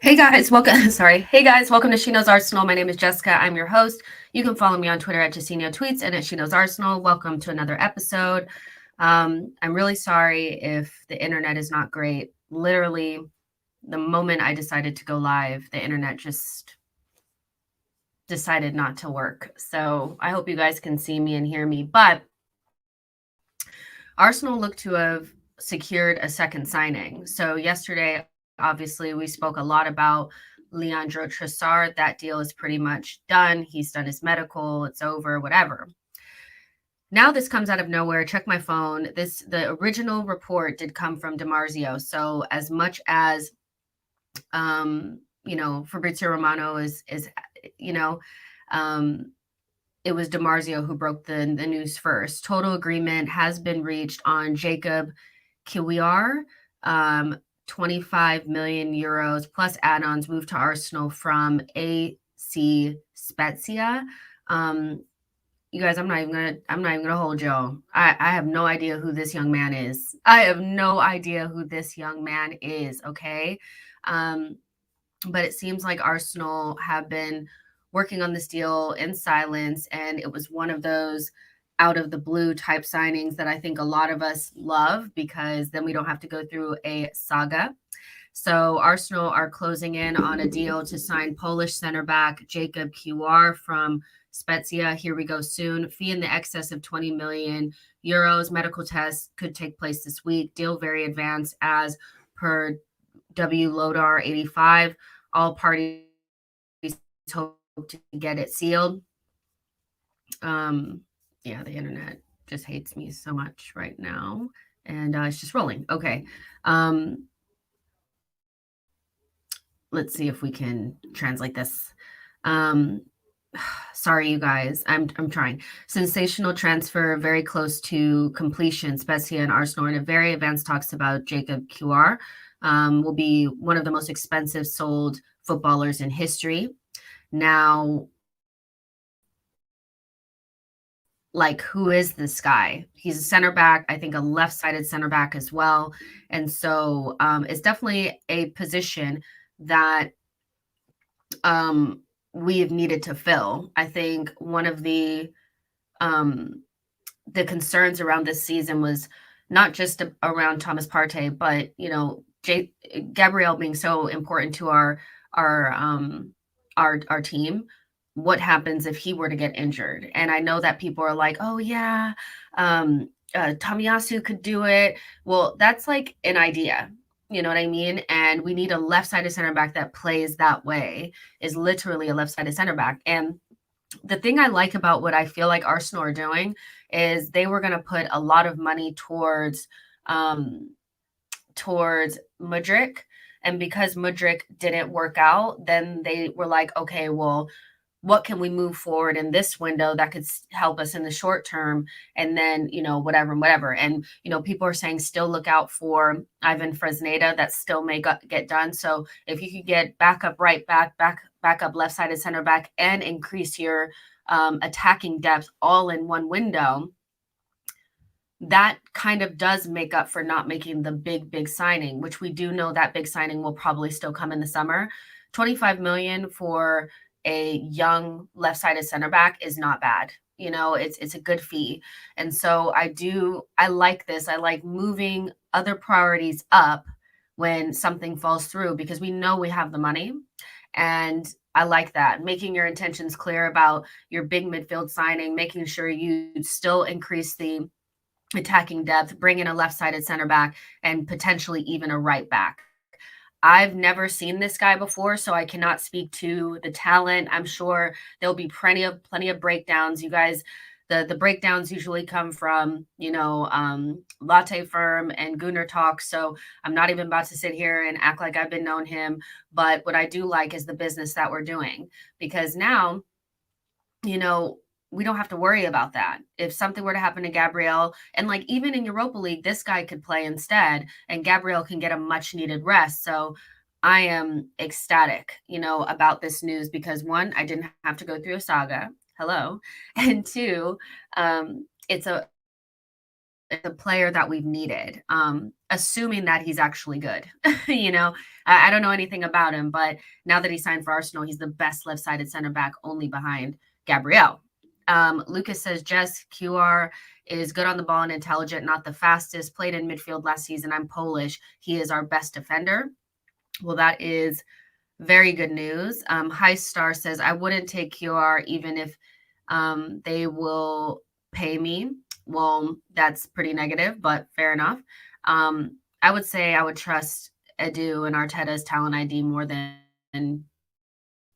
Hey guys, welcome. Sorry. Hey guys, welcome to SheKnowsArsenal. My name is Jessica. I'm your host. You can follow me on Twitter at Justino Tweets and at SheKnowsArsenal. Welcome to another episode. I'm really sorry if the internet is not great. Literally, the moment I decided to go live, the internet just decided not to work. So I hope you guys can see me and hear me. But Arsenal looked to have secured a second signing. So yesterday, obviously, we spoke a lot about Leandro Trossard. That deal is pretty much done. He's done his medical. It's over, whatever. Now this comes out of nowhere. Check my phone. The original report did come from DiMarzio. So as much as Fabrizio Romano is you know, um it was DiMarzio who broke the news first. Total agreement has been reached on Jakub Kiwior, 25 million euros plus add-ons moved to Arsenal from AC Spezia. You guys, I'm not even gonna hold y'all. I have no idea who this young man is. I have no idea who this young man is. Okay. Um, but it seems like Arsenal have been working on this deal in silence, and it was one of those out of the blue type signings that I think a lot of us love because then we don't have to go through a saga. So Arsenal are closing in on a deal to sign Polish center back Jakub Kiwoir from Spezia. Here we go soon. Fee in the excess of 20 million euros. Medical tests could take place this week. Deal very advanced as per W Lodar 85. All parties hope to get it sealed. Yeah, the internet just hates me so much right now, and it's just rolling. Okay. Let's see if we can translate this. Um, Sorry, you guys. I'm trying. Sensational transfer, very close to completion. Spezia and Arsenal are in a very advanced talks about Jakub Kiwior. Will be one of the most expensive sold footballers in history. Now, like, who is this guy? He's a center back, I think a left-sided center back as well. And so it's definitely a position that we have needed to fill. I think one of um, the concerns around this season was not just around Thomas Partey, but Gabriel being so important to our our team. What happens if he were to get injured? And I know that people are like, "Oh yeah, Tomiyasu could do it." Well, that's like an idea. You know what I mean? And we need a left-sided center back that plays that way. Is literally a left-sided center back. And the thing I like about what I feel like Arsenal are doing is they were going to put a lot of money um, towards Mudryk. And because Mudryk didn't work out, then they were like, okay, well, what can we move forward in this window that could help us in the short term? And then, whatever. And, people are saying still look out for Ivan Fresneda. That still may get done. So if you could get backup right back up left sided center back and increase your attacking depth all in one window, that kind of does make up for not making the big signing, which we do know that big signing will probably still come in the summer. 25 million for a young left-sided center back is not bad. It's a good fee. And so I like this. I like moving other priorities up when something falls through because we know we have the money. And I like that. Making your intentions clear about your big midfield signing, making sure you still increase the attacking depth, bring in a left-sided center back, and potentially even a right back. I've never seen this guy before, so I cannot speak to the talent. I'm sure there'll be plenty of breakdowns. You guys, the breakdowns usually come from Latte Firm and Gunnar Talk. So I'm not even about to sit here and act like I've been known him. But what I do like is the business that we're doing because now, we don't have to worry about that. If something were to happen to Gabriel, and like even in Europa League, this guy could play instead, and Gabriel can get a much needed rest. So I am ecstatic, about this news because one, I didn't have to go through a saga. Hello. And two, it's a a player that we've needed, assuming that he's actually good. you know, I don't know anything about him, but now that he signed for Arsenal, he's the best left-sided center back, only behind Gabriel. Lucas says, Jess, QR is good on the ball and intelligent, not the fastest. Played in midfield last season. I'm Polish. He is our best defender. Well, that is very good news. High Star says, I wouldn't take QR even if they will pay me. Well, that's pretty negative, but fair enough. I would say I would trust Edu and Arteta's talent ID more than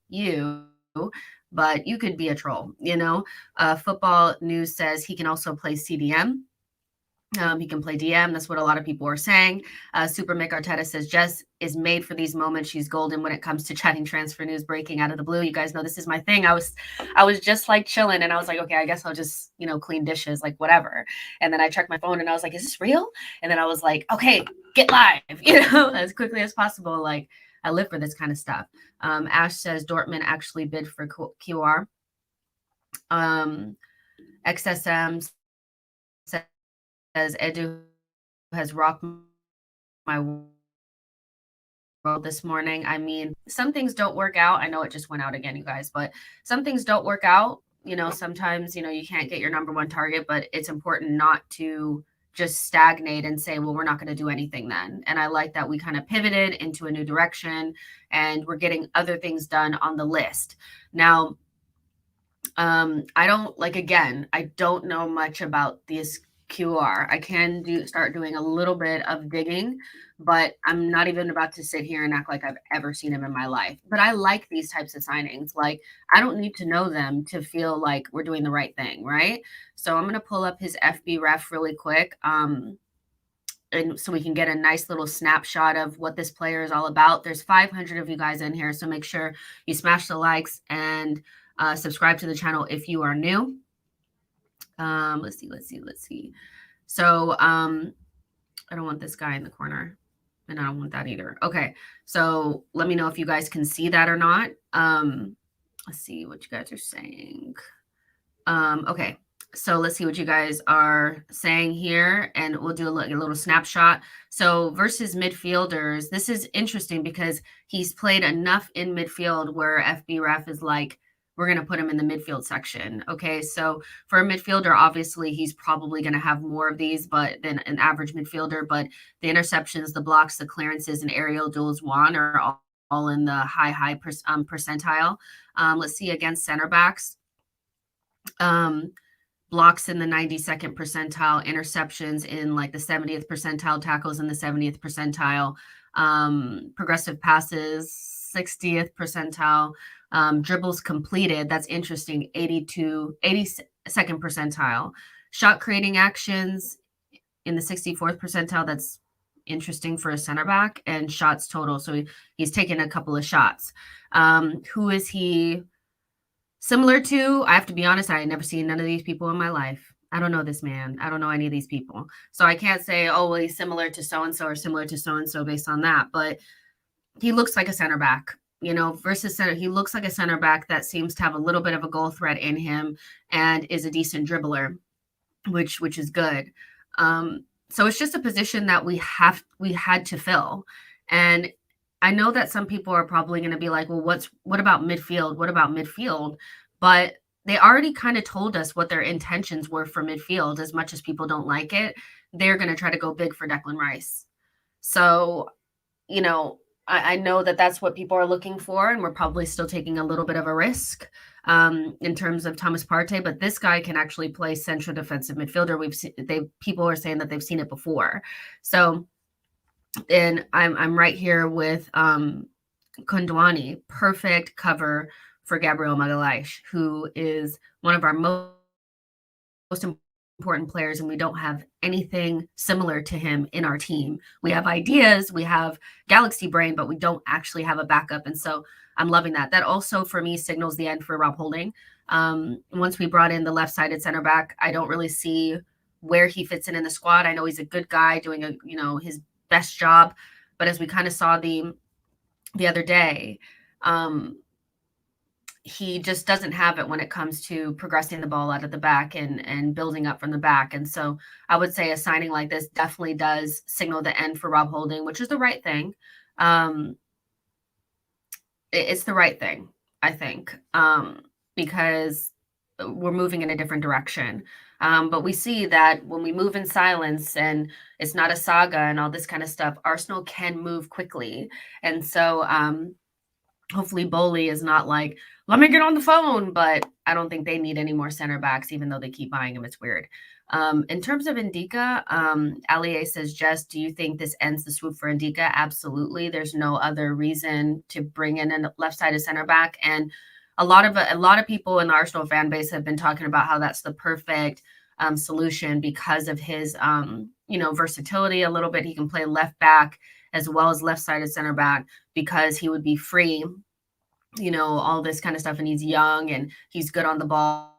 you, but you could be a troll, you know? Football News says he can also play CDM. He can play DM. That's what a lot of people are saying. Super Mick Arteta says Jess is made for these moments. She's golden when it comes to chatting transfer news breaking out of the blue. You guys know this is my thing. I was just like chilling, and I was like, okay, I guess I'll just clean dishes, like whatever. And then I checked my phone, and I was like, is this real? And then I was like, okay, get live, as quickly as possible. Like I live for this kind of stuff. Ash says Dortmund actually bid for Kiwoir. XSM says Edu has rocked my world this morning. I mean, some things don't work out. I know it just went out again, you guys, but some things don't work out. Sometimes, you can't get your number one target, but it's important not to just stagnate and say, well, we're not going to do anything then. And I like that we kind of pivoted into a new direction and we're getting other things done on the list. Now, I don't know much about this QR. I can start doing a little bit of digging, but I'm not even about to sit here and act like I've ever seen him in my life. But I like these types of signings. Like I don't need to know them to feel like we're doing the right thing, right? So I'm gonna pull up his FB ref really quick. And so we can get a nice little snapshot of what this player is all about. There's 500 of you guys in here, so make sure you smash the likes and subscribe to the channel if you are new. Let's see. So I don't want this guy in the corner, and I don't want that either. Okay, so let me know if you guys can see that or not. Let's see what you guys are saying. Okay, so let's see what you guys are saying here, and we'll do a little snapshot. So versus midfielders, this is interesting because he's played enough in midfield where FB ref is like, we're going to put him in the midfield section. Okay, so for a midfielder, obviously he's probably going to have more of these than an average midfielder, but the interceptions, the blocks, the clearances, and aerial duels won are all in the high percentile. Let's see, against center backs. Blocks in the 92nd percentile, interceptions in like the 70th percentile, tackles in the 70th percentile, progressive passes, 60th percentile, dribbles completed. That's interesting. 82nd percentile, shot creating actions in the 64th percentile. That's interesting for a center back, and shots total. So he's taken a couple of shots. Who is he similar to? I have to be honest, I never seen none of these people in my life. I don't know this man. I don't know any of these people. So I can't say, oh, well, he's similar to so-and-so or similar to so-and-so based on that. But he looks like a center back, versus center. He looks like a center back that seems to have a little bit of a goal threat in him and is a decent dribbler, which is good. So it's just a position that we had to fill. And I know that some people are probably going to be like, well, what about midfield? What about midfield? But they already kind of told us what their intentions were for midfield. As much as people don't like it, they're going to try to go big for Declan Rice. So, I know that that's what people are looking for, and we're probably still taking a little bit of a risk in terms of Thomas Partey, but this guy can actually play central defensive midfielder. People are saying that they've seen it before. So, and I'm right here with Kondwani, perfect cover for Gabriel Magalhaes, who is one of our most important players, and we don't have anything similar to him in our team. We have ideas, we have galaxy brain, but we don't actually have a backup. And so I'm loving that. That also for me signals the end for Rob Holding. Once we brought in the left-sided center back, I don't really see where he fits in the squad. I know he's a good guy doing his best job, but as we kind of saw the other day, he just doesn't have it when it comes to progressing the ball out of the back and building up from the back. And so I would say a signing like this definitely does signal the end for Rob Holding, which is the right thing. It's the right thing, I think, because we're moving in a different direction. But we see that when we move in silence and it's not a saga and all this kind of stuff, Arsenal can move quickly. And so hopefully Bowley is not like, let me get on the phone, but I don't think they need any more center backs, even though they keep buying them. It's weird. In terms of Ndika, Alie says, Jess, do you think this ends the swoop for Ndika? Absolutely. There's no other reason to bring in a left-sided center back. And a lot of people in the Arsenal fan base have been talking about how that's the perfect solution because of his versatility a little bit. He can play left back as well as left-sided center back because he would be free, all this kind of stuff. And he's young and he's good on the ball.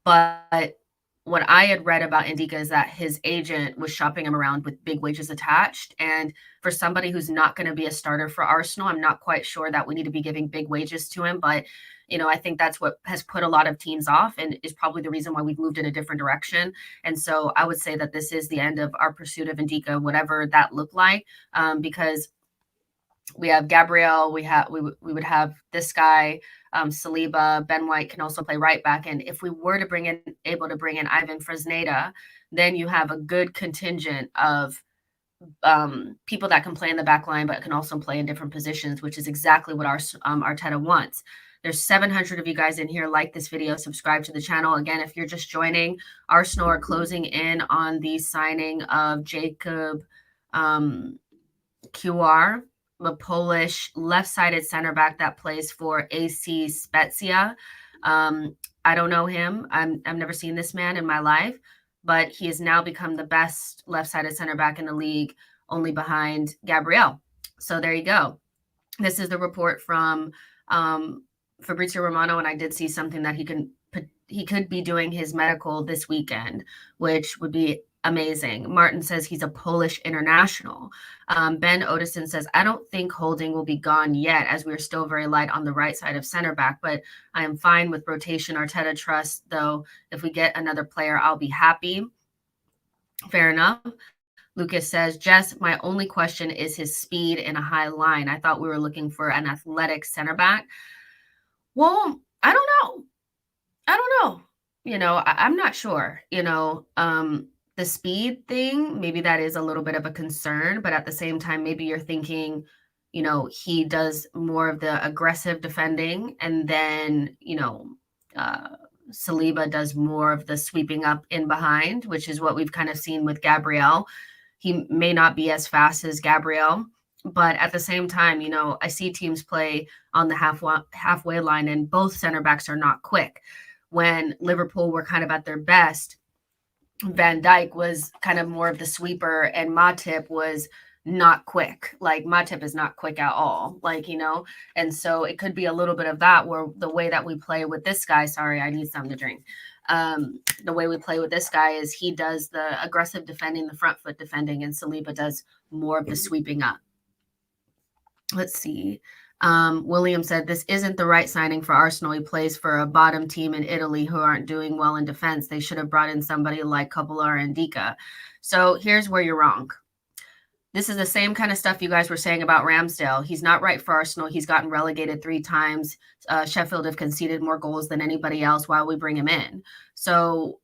But what I had read about Ndika is that his agent was shopping him around with big wages attached. And for somebody who's not going to be a starter for Arsenal, I'm not quite sure that we need to be giving big wages to him. But, I think that's what has put a lot of teams off and is probably the reason why we've moved in a different direction. And so I would say that this is the end of our pursuit of Ndika, whatever that looked like, because we have Gabriel, we would have this guy, Saliba, Ben White can also play right back. And if we were to able to bring in Ivan Fresneda, then you have a good contingent of people that can play in the back line, but can also play in different positions, which is exactly what our Arteta wants. There's 700 of you guys in here. Like this video, subscribe to the channel. Again, if you're just joining, Arsenal are closing in on the signing of Jakub Kiwoir, the Polish left-sided center back that plays for AC Spezia. I don't know him. I've never seen this man in my life, but he has now become the best left-sided center back in the league, only behind Gabriel. So there you go. This is the report from Fabrizio Romano, and I did see something that he could be doing his medical this weekend, which would be amazing. Martin says he's a Polish international. Ben Odison says, I don't think Holding will be gone yet, as we're still very light on the right side of center back, but I am fine with rotation. Arteta trusts, though. If we get another player, I'll be happy. Fair enough. Lucas says, Jess, my only question is his speed in a high line. I thought we were looking for an athletic center back. Well, I don't know. I'm not sure, the speed thing, maybe that is a little bit of a concern, but at the same time, maybe you're thinking, he does more of the aggressive defending, and then, Saliba does more of the sweeping up in behind, which is what we've kind of seen with Gabriel. He may not be as fast as Gabriel, but at the same time, I see teams play on the halfway line, and both center backs are not quick. When Liverpool were kind of at their best, Van Dijk was kind of more of the sweeper, and Matip was not quick. Like, Matip is not quick at all, and so it could be a little bit of that, where the way that we play with this guy, sorry, I need something to drink. The way we play with this guy is he does the aggressive defending, the front foot defending, and Saliba does more of the sweeping up. Let's see. William said, this isn't the right signing for Arsenal. He plays for a bottom team in Italy who aren't doing well in defense. They should have brought in somebody like Kiwoir and Ndika. So here's where you're wrong. This is the same kind of stuff you guys were saying about Ramsdale. He's not right for Arsenal. He's gotten relegated 3 times. Sheffield have conceded more goals than anybody else while we bring him in. So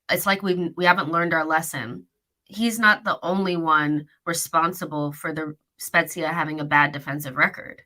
it's like we haven't learned our lesson. He's not the only one responsible for the Spezia having a bad defensive record.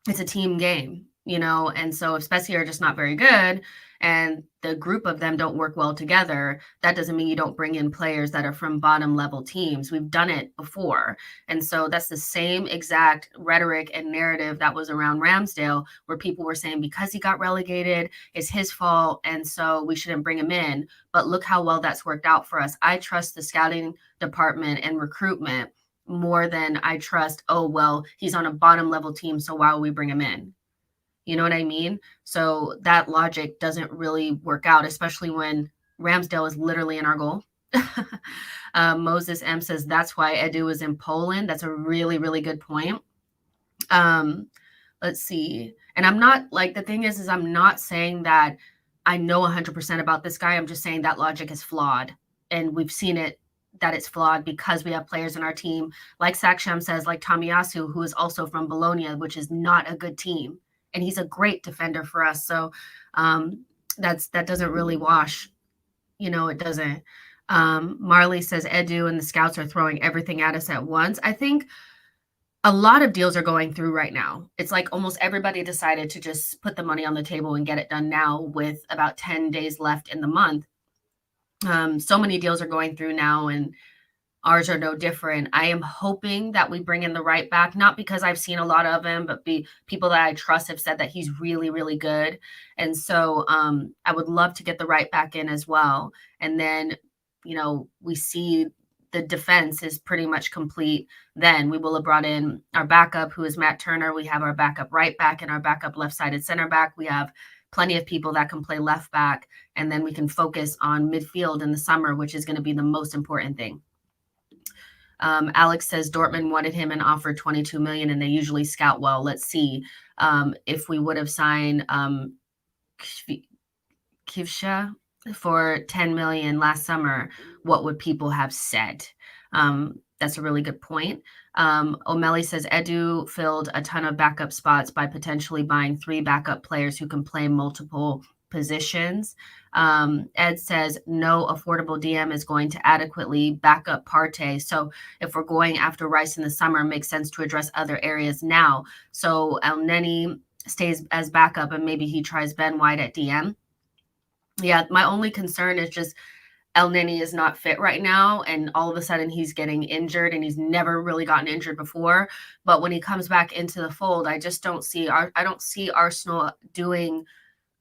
It's a team game, and so if Spezia are just not very good and the group of them don't work well together, that doesn't mean you don't bring in players that are from bottom level teams. We've done it before. And so that's the same exact rhetoric and narrative that was around Ramsdale, where people were saying because he got relegated, it's his fault, and so we shouldn't bring him in. But look how well that's worked out for us. I trust the scouting department and recruitment more than I trust, he's on a bottom level team, so why would we bring him in? You know what I mean? So that logic doesn't really work out, especially when Ramsdale is literally in our goal. Moses M says, that's why Edu is in Poland. That's a really, really good point. Um, let's see. And I'm not like, the thing is I'm not saying that I know 100% about this guy. I'm just saying that logic is flawed. And we've seen it that it's flawed because we have players in our team, like Saksham says, like Tomiyasu, who is also from Bologna, which is not a good team. And he's a great defender for us. So that doesn't really wash. It doesn't. Marley says Edu and the scouts are throwing everything at us at once. I think a lot of deals are going through right now. It's like almost everybody decided to just put the money on the table and get it done now with about 10 days left in the month. So many deals are going through now, and ours are no different. I am hoping that we bring in the right back, not because I've seen a lot of him, but people that I trust have said that he's really, really good. And so I would love to get the right back in as well. And then, we see the defense is pretty much complete. Then we will have brought in our backup, who is Matt Turner. We have our backup right back and our backup left-sided center back. We have plenty of people that can play left back, and then we can focus on midfield in the summer, which is going to be the most important thing. Alex says Dortmund wanted him and offered 22 million, and they usually scout well. Let's see if we would have signed Kivsha for 10 million last summer, what would people have said? That's a really good point. O'Malley says Edu filled a ton of backup spots by potentially buying 3 backup players who can play multiple positions. Ed says no affordable DM is going to adequately back up Partey. So if we're going after Rice in the summer, it makes sense to address other areas now. So El Neni stays as backup and maybe he tries Ben White at DM. Yeah, my only concern is just El Neni is not fit right now, and all of a sudden he's getting injured, and he's never really gotten injured before. But when he comes back into the fold, I just don't see Arsenal doing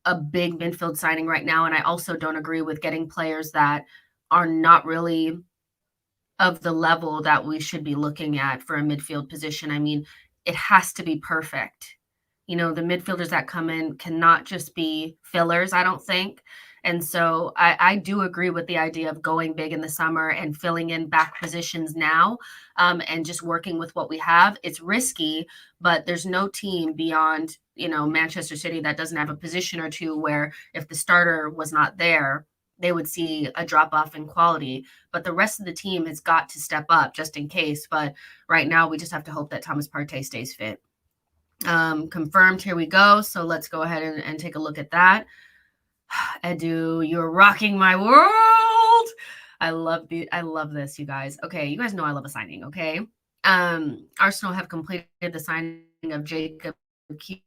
a big midfield signing right now. And I also don't agree with getting players that are not really of the level that we should be looking at for a midfield position. I mean, it has to be perfect. The midfielders that come in cannot just be fillers, I don't think. And so I do agree with the idea of going big in the summer and filling in back positions now, and just working with what we have. It's risky, but there's no team beyond, Manchester City that doesn't have a position or two where if the starter was not there, they would see a drop off in quality. But the rest of the team has got to step up just in case. But right now, we just have to hope that Thomas Partey stays fit. Confirmed. Here we go. So let's go ahead and take a look at that. Edu, you're rocking my world. I love this, you guys. Okay, you guys know I love a signing. Okay, Arsenal have completed the signing of Jakub Kiwoir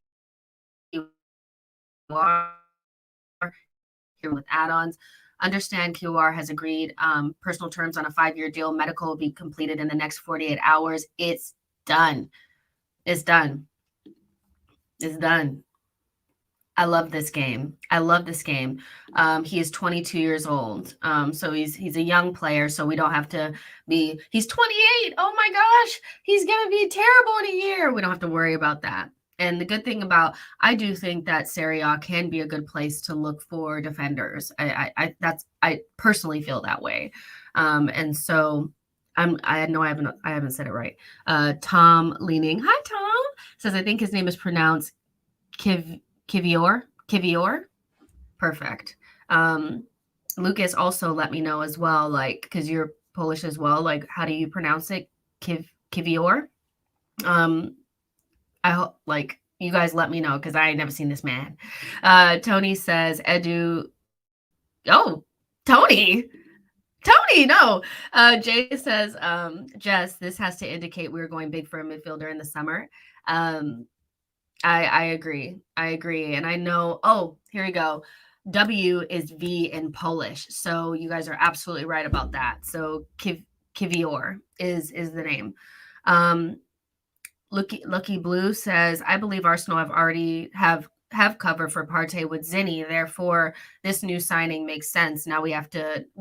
here with add-ons. Understand Kiwoir has agreed personal terms on a 5-year deal. Medical will be completed in the next 48 hours. It's done. It's done. It's done. I love this game. I love this game. He is 22 years old. So he's a young player, so we don't have to be, he's 28. Oh my gosh, he's going to be terrible in a year. We don't have to worry about that. And the good thing about, I do think that Serie A can be a good place to look for defenders. I personally feel that way. And so I know I haven't said it right. Tom Leaning. Hi, Tom. Says, I think his name is pronounced Kiwior. Perfect. Lucas also let me know as well, like, because you're Polish as well, like, how do you pronounce it? Kiwior. I hope, like, you guys let me know because I ain't never seen this man. Tony says Edu. Oh, Tony, no. Jay says, Jess, this has to indicate we're going big for a midfielder in the summer. I agree. And I know, oh, here we go. W is V in Polish. So you guys are absolutely right about that. So Kiwior is the name. Lucky Blue says, I believe Arsenal have cover for Partey with Zinni. Therefore, this new signing makes sense. Now we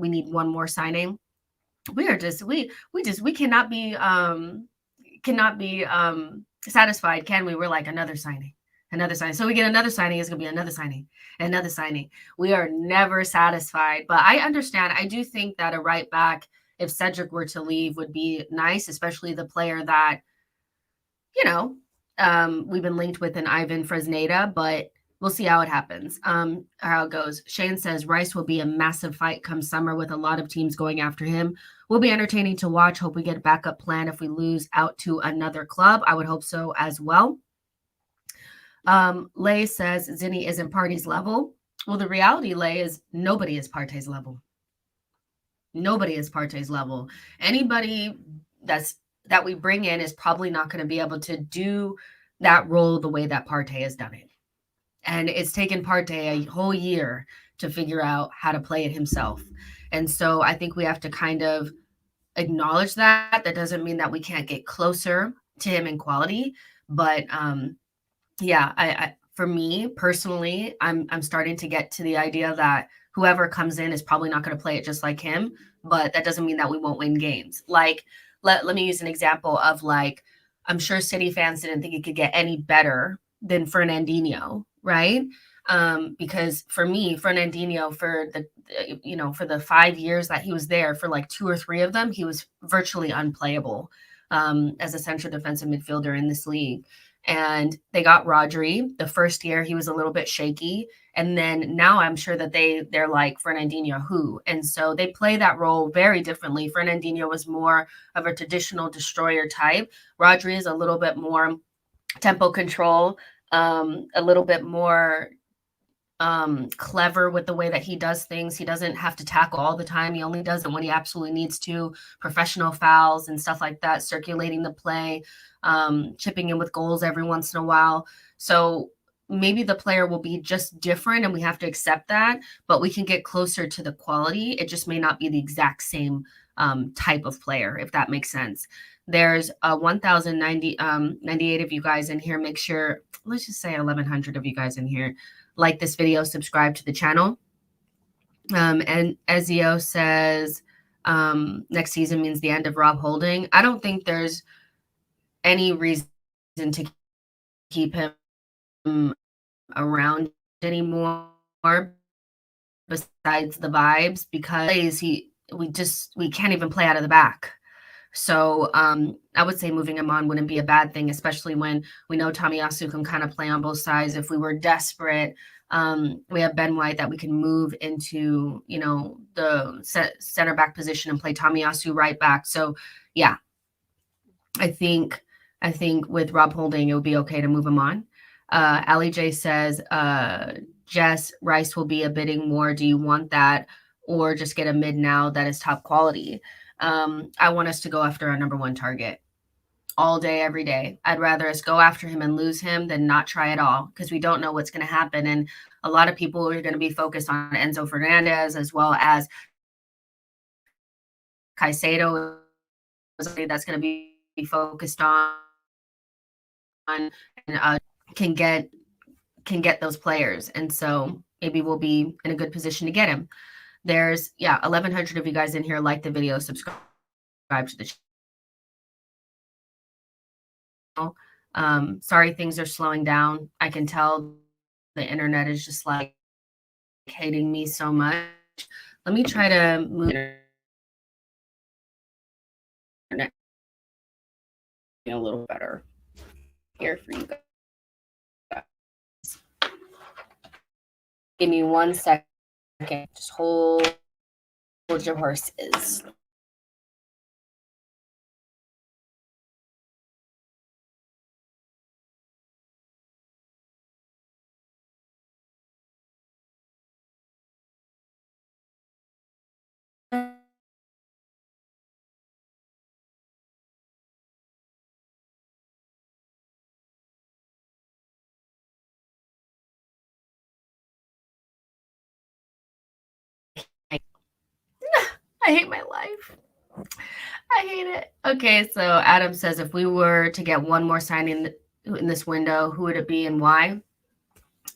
need one more signing. We cannot be satisfied, can we? We're like another signing. So we get another signing, it's gonna be another signing. We are never satisfied. But I understand. I do think that a right back, if Cedric were to leave, would be nice, especially the player that, We've been linked with an Ivan Fresneda, but we'll see how it happens, how it goes. Shane says Rice will be a massive fight come summer with a lot of teams going after him. Will be entertaining to watch. Hope we get a backup plan if we lose out to another club. I would hope so as well. Lay says Zinni isn't Partey's level. Well, the reality, Lay, is nobody is Partey's level. Nobody is Partey's level. Anybody that we bring in is probably not going to be able to do that role the way that Partey has done it. And it's taken Partey a whole year to figure out how to play it himself. And so I think we have to kind of acknowledge that. That doesn't mean that we can't get closer to him in quality. But yeah, I for me personally, I'm starting to get to the idea that whoever comes in is probably not going to play it just like him. But that doesn't mean that we won't win games. Like, let me use an example of, like, I'm sure City fans didn't think it could get any better than Fernandinho, right? Because for me, Fernandinho, for the 5 years that he was there, for like 2 or 3 of them, he was virtually unplayable as a central defensive midfielder in this league. And they got Rodri. The first year he was a little bit shaky. And then now I'm sure that they're like, Fernandinho who? And so they play that role very differently. Fernandinho was more of a traditional destroyer type. Rodri is a little bit more tempo control, a little bit more clever with the way that he does things. He doesn't have to tackle all the time. He only does it when he absolutely needs to. Professional fouls and stuff like that, circulating the play, chipping in with goals every once in a while. So maybe the player will be just different and we have to accept that, but we can get closer to the quality. It just may not be the exact same type of player, if that makes sense. There's 1,098 of you guys in here. Make sure, let's just say 1,100 of you guys in here like this video, subscribe to the channel. And Ezio says next season means the end of Rob Holding. I don't think there's any reason to keep him around anymore besides the vibes, because we can't even play out of the back. So I would say moving him on wouldn't be a bad thing, especially when we know Tomiyasu can kind of play on both sides. If we were desperate, we have Ben White that we can move into, the center back position and play Tomiyasu right back. So yeah, I think with Rob Holding, it would be okay to move him on. Ali J says, Jess, Rice will be a bidding war. Do you want that, or just get a mid now that is top quality? I want us to go after our number one target all day, every day. I'd rather us go after him and lose him than not try at all, because we don't know what's going to happen. And a lot of people are going to be focused on Enzo Fernandez as well as Caicedo. That's going to be focused on and can get those players. And so maybe we'll be in a good position to get him. There's 1,100 of you guys in here. Like the video, subscribe to the channel. Sorry, things are slowing down. I can tell the internet is just like hating me so much. Let me try to move internet a little better here for you guys. Give me 1 second. Just hold your horses. I hate my life. I hate it. Okay, so Adam says, if we were to get one more signing in this window, who would it be and why?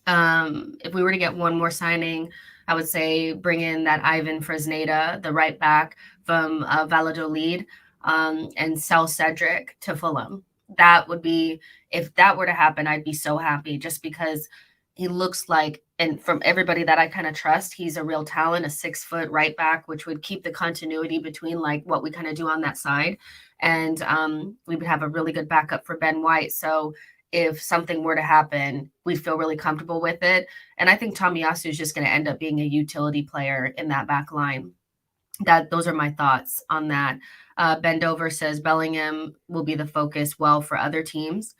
If we were to get one more signing, I would say bring in that Ivan Fresneda, the right back from Valladolid, and sell Cedric to Fulham. That would be, if that were to happen, I'd be so happy, just because he looks like, and from everybody that I kind of trust, he's a real talent, a 6-foot right back, which would keep the continuity between like what we kind of do on that side. And we would have a really good backup for Ben White. So if something were to happen, we'd feel really comfortable with it. And I think Tomiyasu is just going to end up being a utility player in that back line. Those are my thoughts on that. Bendover says Bellingham will be the focus well for other teams.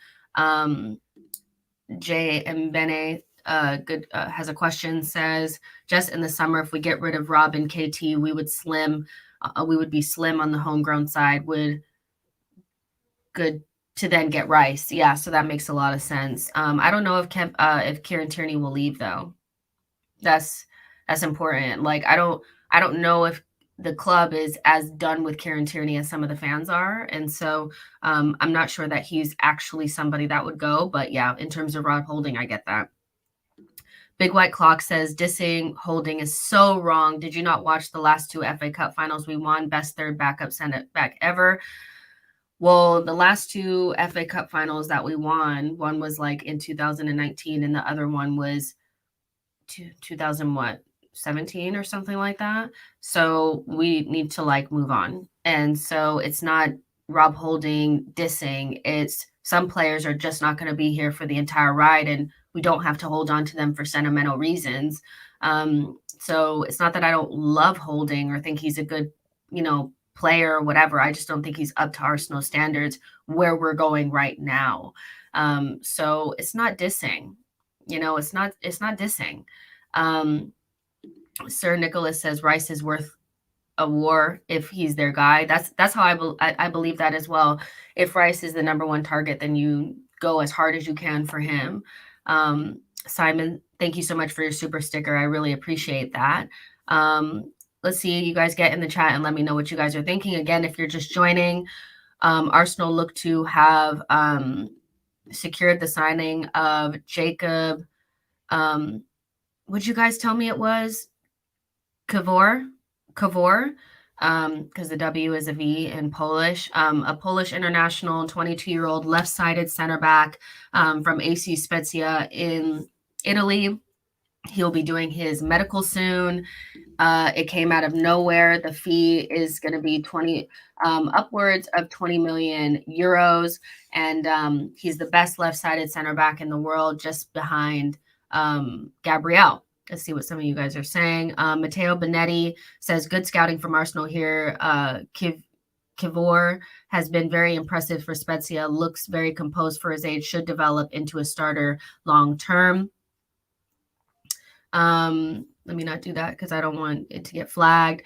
Jay and Bene has a question, says just in the summer, if we get rid of Rob and KT, we would be slim on the homegrown side. Would good to then get Rice. Yeah, so that makes a lot of sense. I don't know if Kieran Tierney will leave though. That's important. Like I don't know if the club is as done with Kieran Tierney as some of the fans are. And so I'm not sure that he's actually somebody that would go. But yeah, in terms of Rob Holding, I get that. Big White Clock says dissing Holding is so wrong. Did you not watch the last 2 FA Cup finals we won? Best third backup centre back ever. Well, the last 2 FA Cup finals that we won, one was like in 2019 and the other one was 2017 or something like that. So we need to like move on. And so it's not Rob Holding dissing. It's some players are just not going to be here for the entire ride, and we don't have to hold on to them for sentimental reasons. So it's not that I don't love Holding or think he's a good, player or whatever. I just don't think he's up to Arsenal standards where we're going right now. So it's not dissing. It's not dissing. Sir Nicholas says Rice is worth a war if he's their guy. That's how I believe that as well. If Rice is the number 1 target, then you go as hard as you can for him. Simon, thank you so much for your super sticker. I really appreciate that. Let's see, you guys get in the chat and let me know what you guys are thinking. Again, if you're just joining, Arsenal look to have secured the signing of Jakub. Would you guys tell me it was Kiwoir? Because the W is a V in Polish. A Polish international, 22-year-old left-sided center back from AC Spezia in Italy. He'll be doing his medical soon. It came out of nowhere. The fee is going to be upwards of 20 million euros. And he's the best left-sided center back in the world, just behind Gabriel. Let's see what some of you guys are saying. Matteo Benetti says, good scouting from Arsenal here. Kiwoir has been very impressive for Spezia. Looks very composed for his age. Should develop into a starter long term. Let me not do that because I don't want it to get flagged.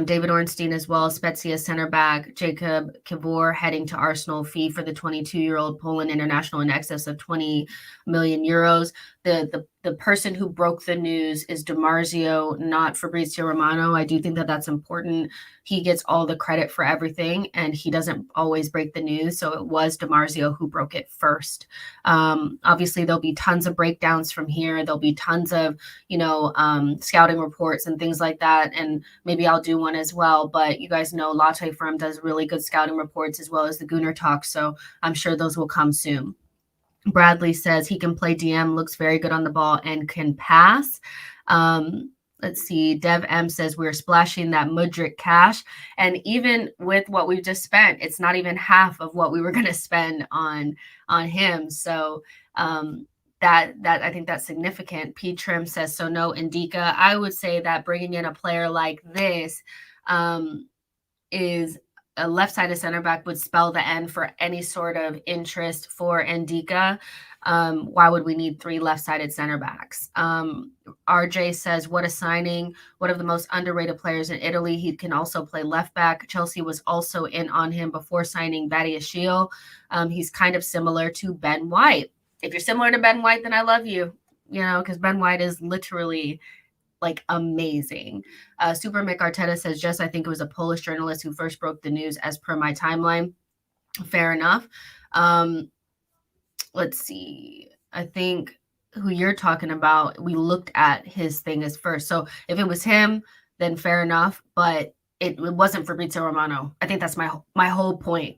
David Ornstein as well, Spezia center back Jakub Kiwoir heading to Arsenal, fee for the 22-year-old Poland international in excess of 20 million euros. The person who broke the news is DiMarzio, not Fabrizio Romano. I do think that that's important. He gets all the credit for everything, and he doesn't always break the news. So it was DiMarzio who broke it first. Obviously, there'll be tons of breakdowns from here. There'll be tons of, scouting reports and things like that. And maybe I'll do one as well. But you guys know Latte Firm does really good scouting reports as well as the Gunnar Talk. So I'm sure those will come soon. Bradley says he can play DM, looks very good on the ball, and can pass. Let's see. Dev M says we're splashing that Mudryk cash. And even with what we've just spent, it's not even half of what we were going to spend on him. So that I think that's significant. P Trim says, so no Indica. I would say that bringing in a player like this is a left-sided center back would spell the end for any sort of interest for Ndika. Why would we need 3 left-sided center backs? RJ says, what a signing. One of the most underrated players in Italy. He can also play left back. Chelsea was also in on him before signing Badiashile. He's kind of similar to Ben White. If you're similar to Ben White, then I love you, because Ben White is literally like amazing. Super Mick Arteta says, Jess, I think it was a Polish journalist who first broke the news as per my timeline. Fair enough. Let's see. I think who you're talking about, we looked at his thing as first. So if it was him, then fair enough. But it wasn't Fabrizio Romano. I think that's my whole point.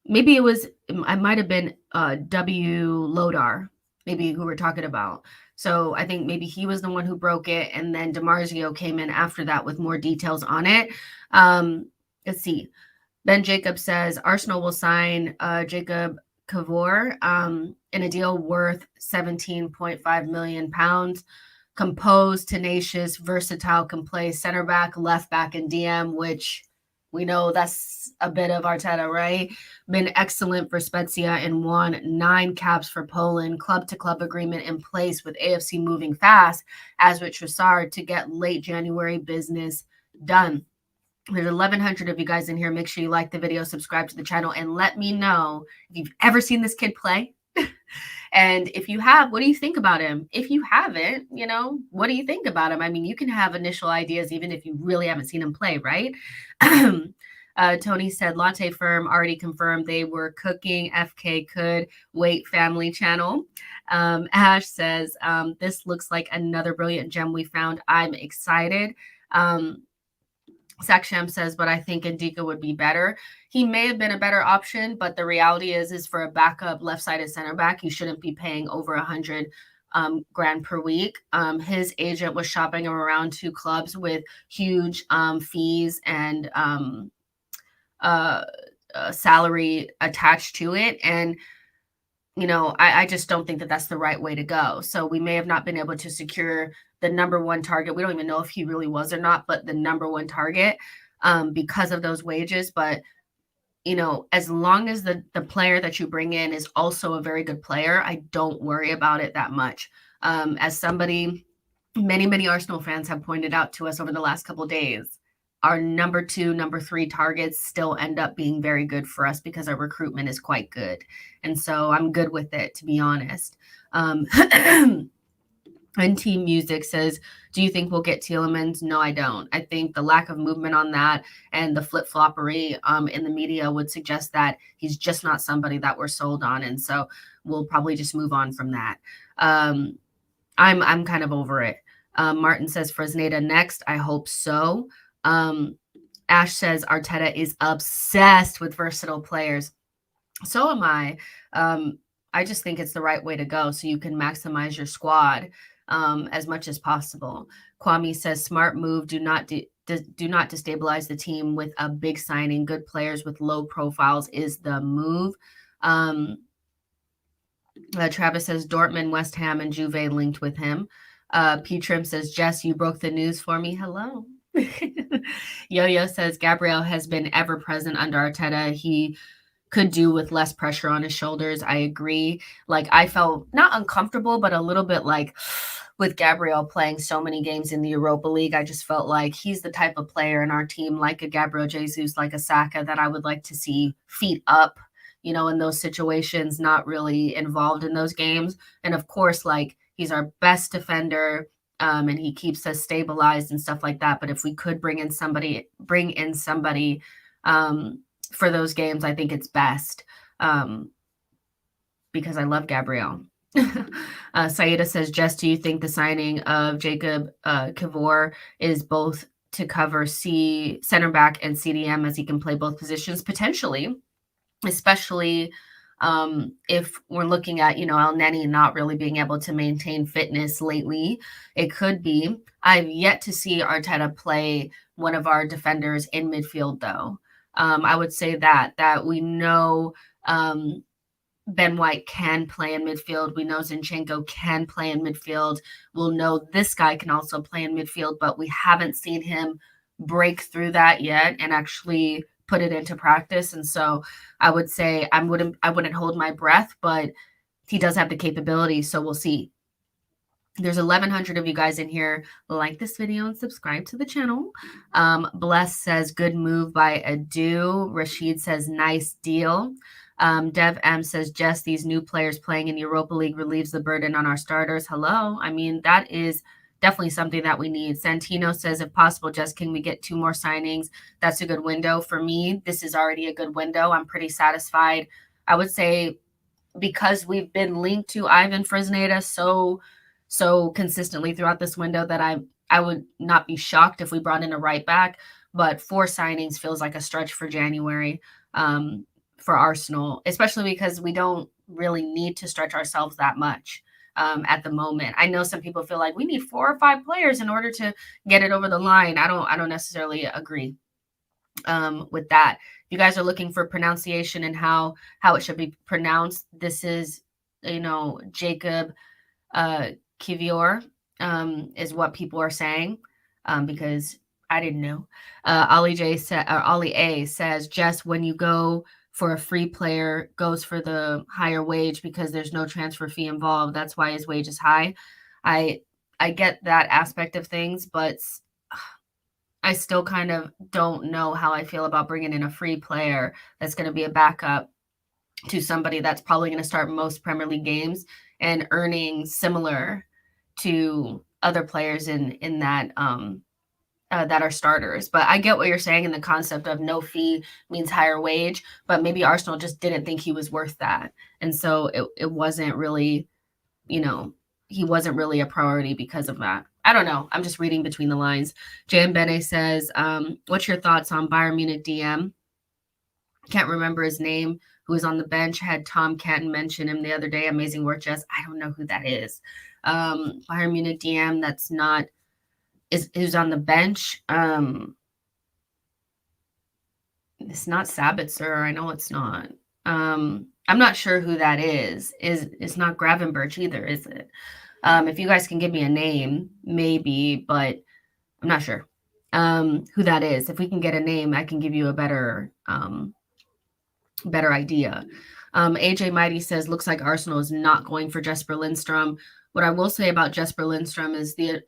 Maybe I might have been W. Lodar, maybe who we're talking about. So I think maybe he was the one who broke it, and then DiMarzio came in after that with more details on it. Let's see. Ben Jacob says Arsenal will sign Jakub Kiwoir in a deal worth £17.5 million. Composed, tenacious, versatile, can play center back, left back, and DM, which we know that's a bit of Arteta, right? Been excellent for Spezia and won 9 caps for Poland. Club-to-club agreement in place with AFC moving fast, as with Trossard, to get late January business done. There's 1,100 of you guys in here. Make sure you like the video, subscribe to the channel, and let me know if you've ever seen this kid play. And if you have, what do you think about him? If you haven't, what do you think about him? I mean, you can have initial ideas even if you really haven't seen him play, right? Tony said, latte firm already confirmed they were cooking. FK could wait, family channel. Ash says, this looks like another brilliant gem we found. I'm excited. Saksham says, but I think Ndika would be better. He may have been a better option, but the reality is for a backup left-sided center back, you shouldn't be paying over 100 grand per week. His agent was shopping him around 2 clubs with huge fees and salary attached to it. And I just don't think that that's the right way to go. So we may have not been able to secure the number 1 target. We don't even know if he really was or not, but the number 1 target because of those wages. But, as long as the player that you bring in is also a very good player, I don't worry about it that much. As somebody, many Arsenal fans have pointed out to us over the last couple of days, our number 2, number 3 targets still end up being very good for us because our recruitment is quite good. And so I'm good with it, to be honest. And Team Music says, do you think we'll get Tielemans? No, I don't. I think the lack of movement on that and the flip-floppery in the media would suggest that he's just not somebody that we're sold on. And so we'll probably just move on from that. I'm kind of over it. Martin says, Fresneda next. I hope so. Ash says, Arteta is obsessed with versatile players. So am I. I just think it's the right way to go so you can maximize your squad as much as possible. Kwame says, smart move. Do not destabilize the team with a big signing. Good players with low profiles is the move. Travis says, Dortmund, West Ham, and Juve linked with him. P. Trim says, Jess, you broke the news for me. Hello. Yo-Yo says, Gabriel has been ever present under Arteta. He could do with less pressure on his shoulders. I agree. I felt not uncomfortable, but a little bit with Gabriel playing so many games in the Europa League, I just felt like he's the type of player in our team, like a Gabriel Jesus, like a Saka, that I would like to see feet up, in those situations, not really involved in those games. And of course, he's our best defender, and he keeps us stabilized and stuff like that. But if we could bring in somebody for those games, I think it's best because I love Gabriel. Saida says, Jess, do you think the signing of Jakub Kiwoir is both to cover center back and CDM as he can play both positions? Potentially, especially if we're looking at, El Neni not really being able to maintain fitness lately. It could be. I've yet to see Arteta play one of our defenders in midfield, though. I would say that we know Ben White can play in midfield. We know Zinchenko can play in midfield. We'll know this guy can also play in midfield, but we haven't seen him break through that yet and actually put it into practice. And so I would say I wouldn't hold my breath, but he does have the capability. So we'll see. There's 1,100 of you guys in here. Like this video and subscribe to the channel. Bless says, good move by Adu. Rashid says, nice deal. Dev M says, Jess, these new players playing in Europa League relieves the burden on our starters. Hello. I mean, that is definitely something that we need. Santino says, if possible, Jess, can we get 2 more signings? That's a good window. For me, this is already a good window. I'm pretty satisfied. I would say because we've been linked to Ivan Fresneda so consistently throughout this window that I would not be shocked if we brought in a right back, but 4 signings feels like a stretch for January for Arsenal, especially because we don't really need to stretch ourselves that much at the moment. I know some people feel like we need 4 or 5 players in order to get it over the line. I don't necessarily agree with that. you guys are looking for pronunciation and how it should be pronounced, this is, Jakub Kiwior is what people are saying, because I didn't know. Ollie A says, Jess, when you go for a free player, goes for the higher wage because there's no transfer fee involved. That's why his wage is high. I get that aspect of things, but I still kind of don't know how I feel about bringing in a free player that's going to be a backup to somebody that's probably going to start most Premier League games and earning similar to other players in that that are starters. But I get what you're saying in the concept of no fee means higher wage, but maybe Arsenal just didn't think he was worth that. And so it wasn't really, he wasn't really a priority because of that. I don't know. I'm just reading between the lines. Jan Bene says, what's your thoughts on Bayern Munich DM? Can't remember his name, who was on the bench. Had Tom Canton mention him the other day. Amazing work, Jess. I don't know who that is. Bayern Munich DM that's not who's on the bench. It's not Sabitzer. I know it's not. I'm not sure who that is. It's not Gravenberch either, is it? If you guys can give me a name, maybe, but I'm not sure who that is. If we can get a name, I can give you a better idea. AJ Mighty says, looks like Arsenal is not going for Jesper Lindstrom. What I will say about Jesper Lindstrom is the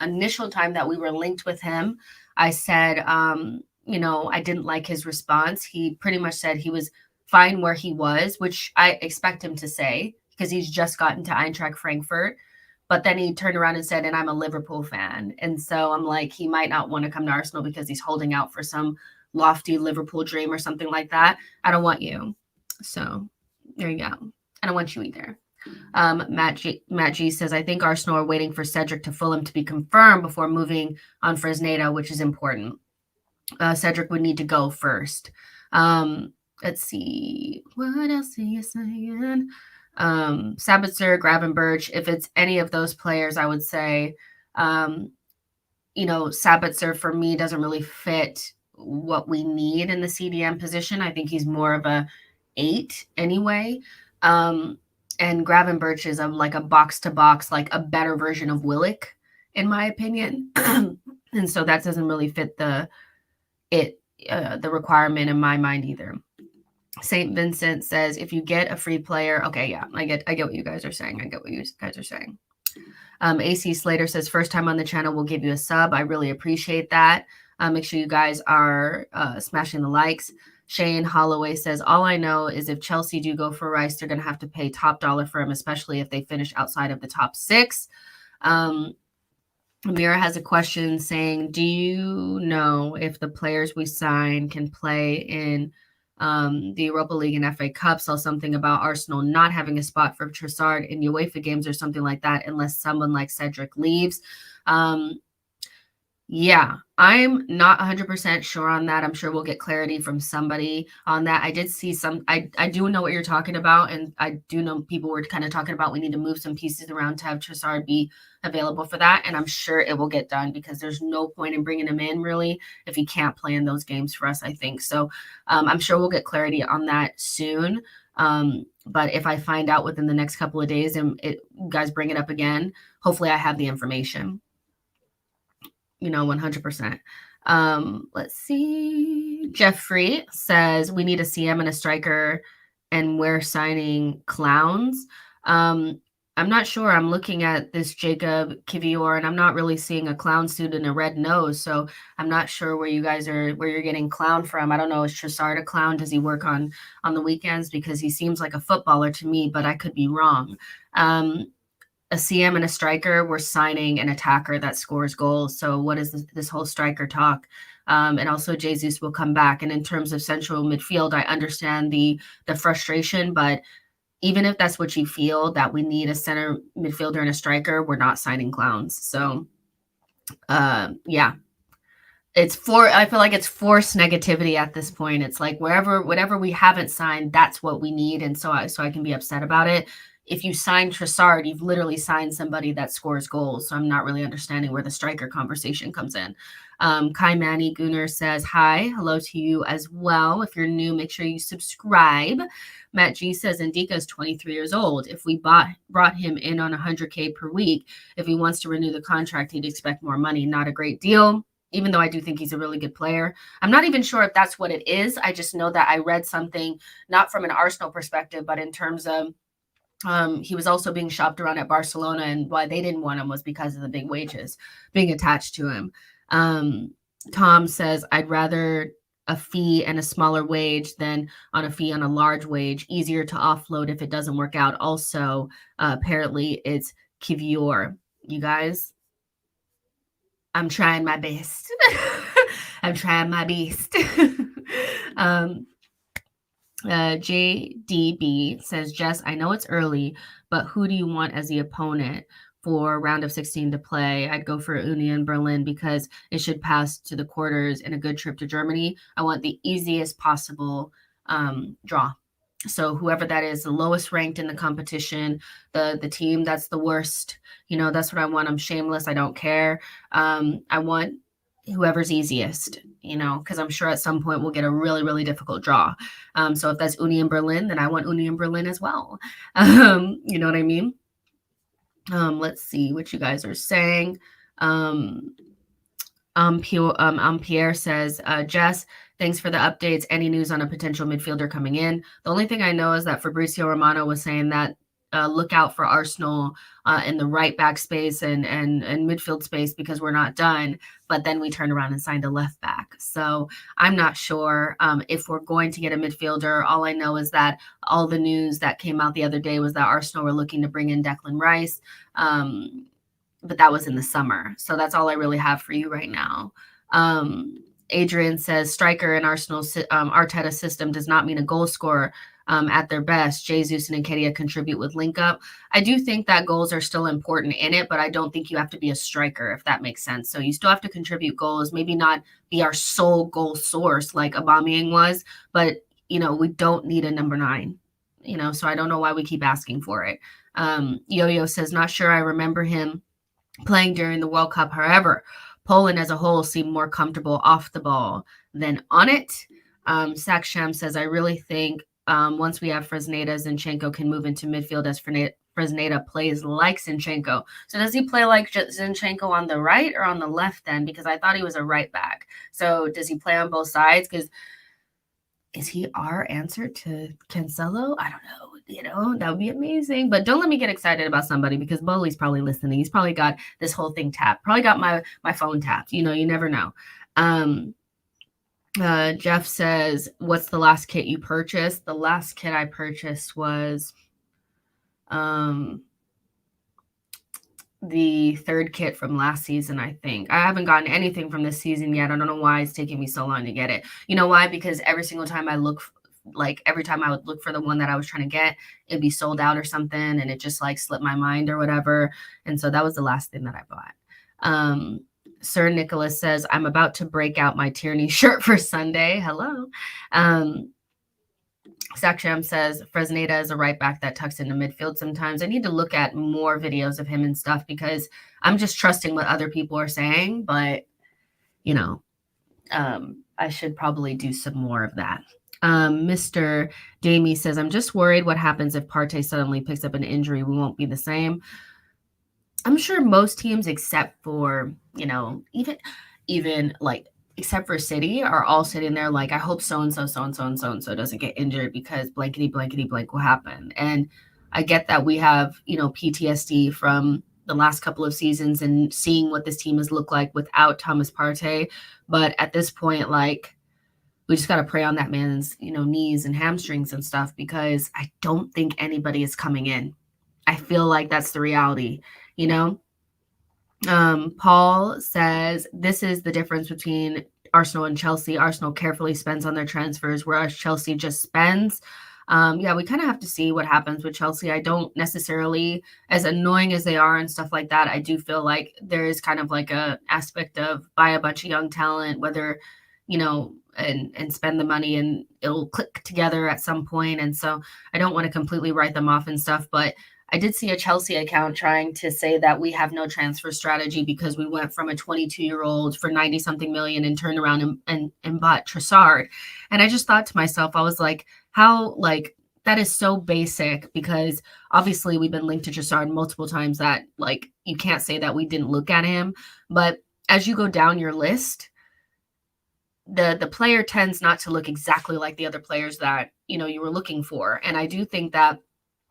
initial time that we were linked with him, I said, I didn't like his response. He pretty much said he was fine where he was, which I expect him to say because he's just gotten to Eintracht Frankfurt. But then he turned around and said, and I'm a Liverpool fan. And so I'm like, he might not want to come to Arsenal because he's holding out for some lofty Liverpool dream or something like that. I don't want you. So there you go. I don't want you either. Matt G says, I think Arsenal are waiting for Cedric to Fulham to be confirmed before moving on Fresneda, which is important. Cedric would need to go first. Let's see. What else are you saying? Sabitzer, Gravenberch. If it's any of those players, I would say, Sabitzer for me doesn't really fit what we need in the CDM position. I think he's more of a 8 anyway. And Gravenberch is like a box to box, like a better version of Willick, in my opinion. And so that doesn't really fit the requirement in my mind either. St. Vincent says, if you get a free player, okay, yeah, I get what you guys are saying. AC Slater says, first time on the channel, we'll give you a sub. I really appreciate that. Make sure you guys are smashing the likes. Shane Holloway says, all I know is if Chelsea do go for Rice, they're going to have to pay top dollar for him, especially if they finish outside of the top 6. Amira has a question saying, do you know if the players we sign can play in the Europa League and FA Cup? Saw something about Arsenal not having a spot for Trossard in UEFA games or something like that unless someone like Cedric leaves. Yeah, I'm not 100% sure on that. I'm sure we'll get clarity from somebody on that. I did see I do know what you're talking about, and I do know people were kind of talking about we need to move some pieces around to have Trossard be available for that, and I'm sure it will get done because there's no point in bringing him in really if he can't play in those games for us, I think. So I'm sure we'll get clarity on that soon. But if I find out within the next couple of days and you guys bring it up again, hopefully I have the information. 100%. Let's see. Jeffrey says we need a CM and a striker and we're signing clowns. I'm not sure. I'm looking at this Jakub Kiwior and I'm not really seeing a clown suit and a red nose. So I'm not sure where you're getting clown from. I don't know. Is Trossard a clown? Does he work on the weekends? Because he seems like a footballer to me, but I could be wrong. A CM and a striker, we're signing an attacker that scores goals. So what is this whole striker talk? And also Jesus will come back. And in terms of central midfield, I understand the frustration, but even if that's what you feel, that we need a center midfielder and a striker, we're not signing clowns. So yeah. I feel like it's forced negativity at this point. It's like whatever we haven't signed, that's what we need. And so I can be upset about it. if you sign Trossard, you've literally signed somebody that scores goals. So I'm not really understanding where the striker conversation comes in. Kai Manny Gunner says, hi, hello to you as well. If you're new, make sure you subscribe. Matt G says, Ndika is 23 years old. If we brought him in on 100K per week, if he wants to renew the contract, he'd expect more money. Not a great deal, even though I do think he's a really good player. I'm not even sure if that's what it is. I just know that I read something, not from an Arsenal perspective, but in terms of he was also being shopped around at Barcelona, and why they didn't want him was because of the big wages being attached to him. Tom says, I'd rather a fee and a smaller wage than on a fee on a large wage. Easier to offload if it doesn't work out. Also, apparently it's Kiwior. You guys, I'm trying my best. I'm trying my best. JDB says, Jess, I know it's early, but who do you want as the opponent for round of 16 to play? I'd go for Union Berlin because it should pass to the quarters and a good trip to Germany. I want the easiest possible draw. So whoever that is, the lowest ranked in the competition, the team that's the worst, that's what I want. I'm shameless. I don't care. I want whoever's easiest, because I'm sure at some point we'll get a really, really difficult draw. So if that's Union Berlin, then I want Union Berlin as well. You know what I mean? Let's see what you guys are saying. Pierre says, Jess, thanks for the updates. Any news on a potential midfielder coming in? The only thing I know is that Fabrizio Romano was saying that look out for Arsenal in the right back space and midfield space because we're not done. But then we turned around and signed a left back. So I'm not sure if we're going to get a midfielder. All I know is that all the news that came out the other day was that Arsenal were looking to bring in Declan Rice. But that was in the summer. So that's all I really have for you right now. Adrian says, striker in Arsenal's Arteta system does not mean a goal scorer. At their best, Jesus and Nketiah contribute with link up. I do think that goals are still important in it, but I don't think you have to be a striker, if that makes sense. So you still have to contribute goals, maybe not be our sole goal source like Aubameyang was, but, we don't need a number 9, so I don't know why we keep asking for it. Yo-Yo says, not sure I remember him playing during the World Cup. However, Poland as a whole seemed more comfortable off the ball than on it. Saksham says, I really think once we have Fresneda, Zinchenko can move into midfield as Fresneda plays like Zinchenko. So does he play like Zinchenko on the right or on the left then? Because I thought he was a right back. So does he play on both sides? Because is he our answer to Cancelo? I don't know. That would be amazing. But don't let me get excited about somebody because Bowley's probably listening. He's probably got this whole thing tapped. Probably got my phone tapped. You never know. Jeff says, what's the last kit you purchased? The last kit I purchased was the third kit from last season, I think. I haven't gotten anything from this season yet. I don't know why it's taking me so long to get it. You know why? Because every single time I look, every time I would look for the one that I was trying to get, it'd be sold out or something, and it just slipped my mind or whatever. And so that was the last thing that I bought. Sir Nicholas says, I'm about to break out my Tierney shirt for Sunday. Hello. Saksham says, Fresneda is a right back that tucks into midfield sometimes. I need to look at more videos of him and stuff because I'm just trusting what other people are saying. But, I should probably do some more of that. Mr. Damie says, I'm just worried what happens if Partey suddenly picks up an injury. We won't be the same. I'm sure most teams, except for, even except for City, are all sitting there I hope so-and-so doesn't get injured because blankety blank will happen. And I get that we have, PTSD from the last couple of seasons and seeing what this team has looked like without Thomas Partey. But at this point, we just got to pray on that man's, knees and hamstrings and stuff because I don't think anybody is coming in. I feel like that's the reality. Paul says, this is the difference between Arsenal and Chelsea. Arsenal carefully spends on their transfers, whereas Chelsea just spends. We kind of have to see what happens with Chelsea. I don't necessarily, as annoying as they are and stuff like that, I do feel like there is kind of a aspect of buy a bunch of young talent, whether and spend the money, and it'll click together at some point. And so I don't want to completely write them off and stuff, but I did see a Chelsea account trying to say that we have no transfer strategy because we went from a 22-year-old for 90 something million and turned around and bought Trossard. And I just thought to myself, I was like, how, like, that is so basic, because obviously we've been linked to Trossard multiple times that, like, you can't say that we didn't look at him. But as you go down your list, the player tends not to look exactly like the other players that, you were looking for. And I do think that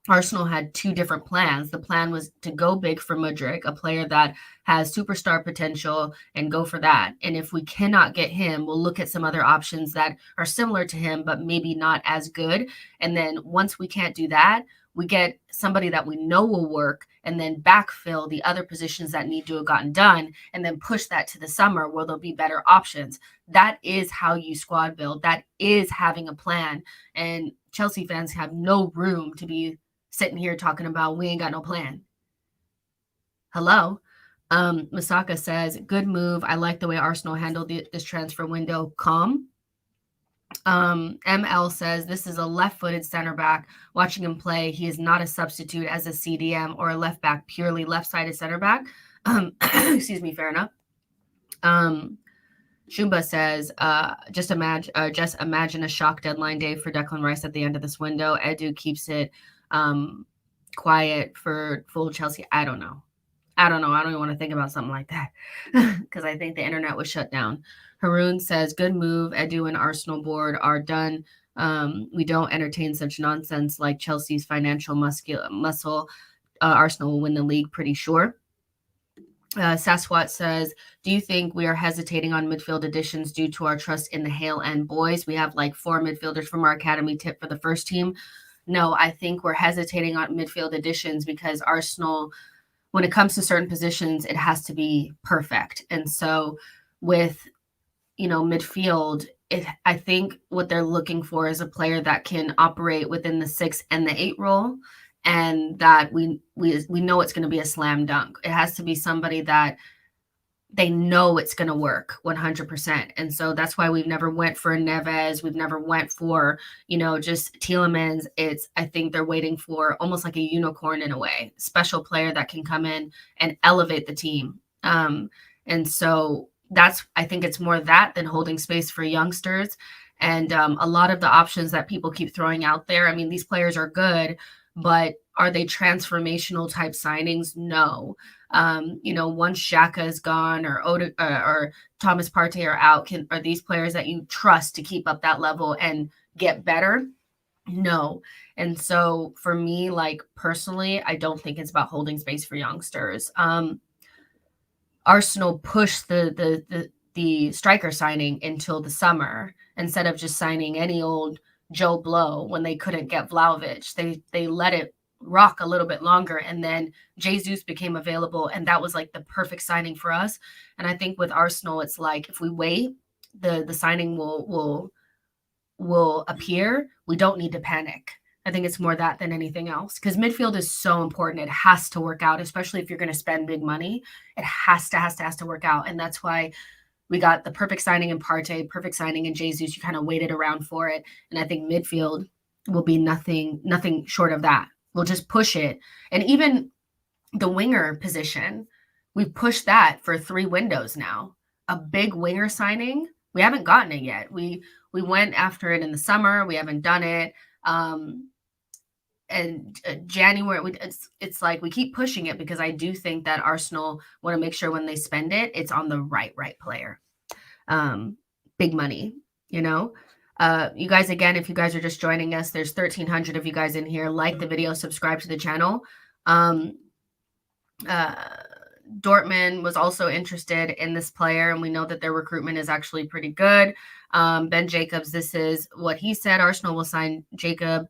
Arsenal had two different plans. The plan was to go big for Mudryk, a player that has superstar potential, and go for that. And if we cannot get him, we'll look at some other options that are similar to him, but maybe not as good. And then once we can't do that, we get somebody that we know will work, and then backfill the other positions that need to have gotten done, and then push that to the summer where there'll be better options. That is how you squad build. That is having a plan. And Chelsea fans have no room to be sitting here talking about we ain't got no plan. Hello. Masaka says, good move. I like the way Arsenal handled this transfer window. Calm. ML says, this is a left-footed center back. Watching him play, he is not a substitute as a CDM or a left back, purely left-sided center back. Excuse me, fair enough. Shumba says, just imagine a shock deadline day for Declan Rice at the end of this window. Edu keeps it quiet for full Chelsea. I don't know. I don't even want to think about something like that because I think the internet was shut down. Haroon says, good move. Edu and Arsenal board are done. We don't entertain such nonsense like Chelsea's financial muscle. Arsenal will win the league, pretty sure. Saswat says, do you think we are hesitating on midfield additions due to our trust in the Hale and boys? We have like 4 midfielders from our academy tip for the first team. No, I think we're hesitating on midfield additions because Arsenal, when it comes to certain positions, it has to be perfect. And so with, midfield, I think what they're looking for is a player that can operate within the 6 and the 8 role, and that we know it's going to be a slam dunk. It has to be somebody that they know it's going to work 100%. And so that's why we've never went for Neves. We've never went for, just Tielemans. I think they're waiting for almost like a unicorn in a way, special player that can come in and elevate the team. And so I think it's more that than holding space for youngsters. And a lot of the options that people keep throwing out there, I mean, these players are good, but are they transformational type signings? No. Once xhaka is gone or Thomas Partey are out, are these players that you trust to keep up that level and get better? No. And so for me, like personally, I don't think it's about holding space for youngsters. Arsenal pushed the striker signing until the summer instead of just signing any old Joe Blow when they couldn't get Vlahovic. They let it rock a little bit longer, and then Jesus became available, and that was like the perfect signing for us. And I think with Arsenal, it's like if we wait, the signing will appear. We don't need to panic. I think it's more that than anything else, because midfield is so important. It has to work out, especially if you're going to spend big money. It has to work out, and that's why we got the perfect signing in Partey, perfect signing in Jesus. You kind of waited around for it, and I think midfield will be nothing short of that. We'll just push it. And even the winger position, we've pushed that for 3 windows now. A big winger signing, we haven't gotten it yet. We went after it in the summer. We haven't done it. And January, it's like we keep pushing it because I do think that Arsenal want to make sure when they spend it, it's on the right player. Big money, You guys, again, if you guys are just joining us, there's 1,300 of you guys in here. Like the video, subscribe to the channel. Dortmund was also interested in this player, and we know that their recruitment is actually pretty good. Ben Jacobs, this is what he said. Arsenal will sign Jakub,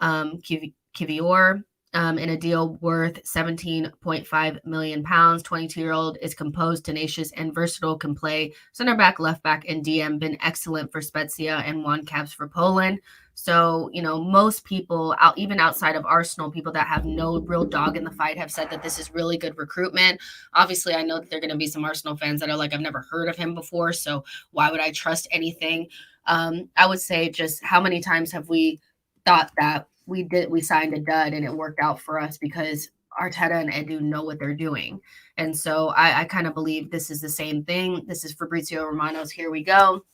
Kiwior, in a deal worth £17.5 million. 22-year-old is composed, tenacious, and versatile, can play center back, left back, and DM. Been excellent for Spezia and won caps for Poland. So, most people, even outside of Arsenal, people that have no real dog in the fight have said that this is really good recruitment. Obviously, I know that there are going to be some Arsenal fans that are like, I've never heard of him before, so why would I trust anything? I would say, just how many times have we thought that we signed a dud and it worked out for us because Arteta and Edu know what they're doing. And so I kind of believe this is the same thing. This is Fabrizio Romano's Here We Go.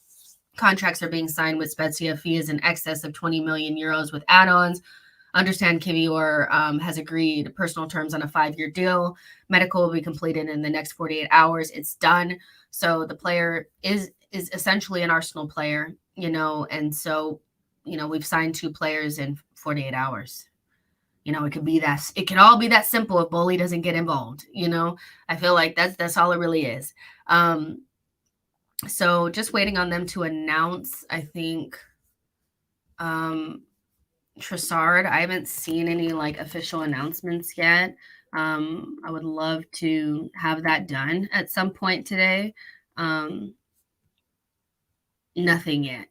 Contracts are being signed with Spezia. Fee is in excess of 20 million euros with add-ons. Understand Kiwior has agreed personal terms on a 5-year deal. Medical will be completed in the next 48 hours. It's done. So the player is essentially an Arsenal player, and so, we've signed 2 players in 48 hours. It could all be that simple if Bully doesn't get involved. I feel like that's all it really is. So just waiting on them to announce, I think, Trossard. I haven't seen any official announcements yet. I would love to have that done at some point today. Nothing yet,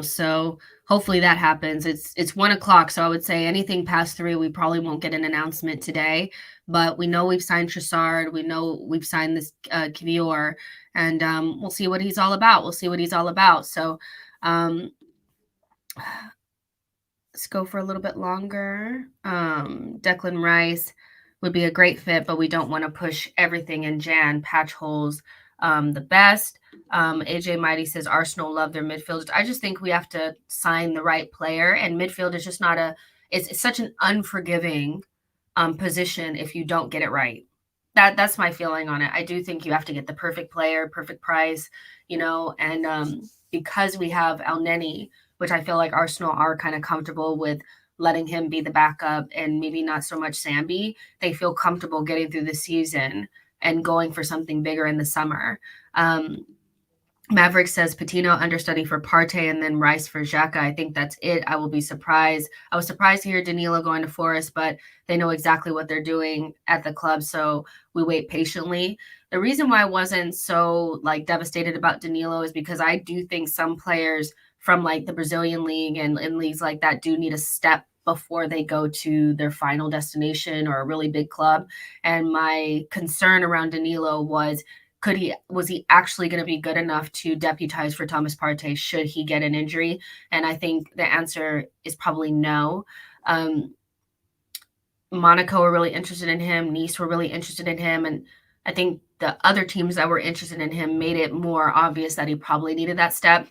so hopefully that happens. It's 1:00, so I would say anything past 3, we probably won't get an announcement today. But we know we've signed Trossard. We know we've signed this Kiwior, and we'll see what he's all about. So let's go for a little bit longer. Declan Rice would be a great fit, but we don't want to push everything in Jan. Patch holes the best. AJ Mighty says Arsenal love their midfielders. I just think we have to sign the right player, and midfield is just not it's such an unforgiving position if you don't get it right. That's my feeling on it. I do think you have to get the perfect player, perfect price, and because we have El Neni, which I feel like Arsenal are kind of comfortable with letting him be the backup and maybe not so much Sambi, they feel comfortable getting through the season and going for something bigger in the summer. Maverick says Patino understudy for Partey and then Rice for xhaka. I think that's it. I will be surprised. I was surprised to hear Danilo going to Forest, but they know exactly what they're doing at the club, so we wait patiently. The reason why I wasn't so devastated about Danilo is because I do think some players from the Brazilian league and in leagues like that do need a step before they go to their final destination or a really big club. And my concern around Danilo was he actually going to be good enough to deputize for Thomas Partey should he get an injury? And I think the answer is probably no. Monaco were really interested in him. Nice were really interested in him. And I think the other teams that were interested in him made it more obvious that he probably needed that step.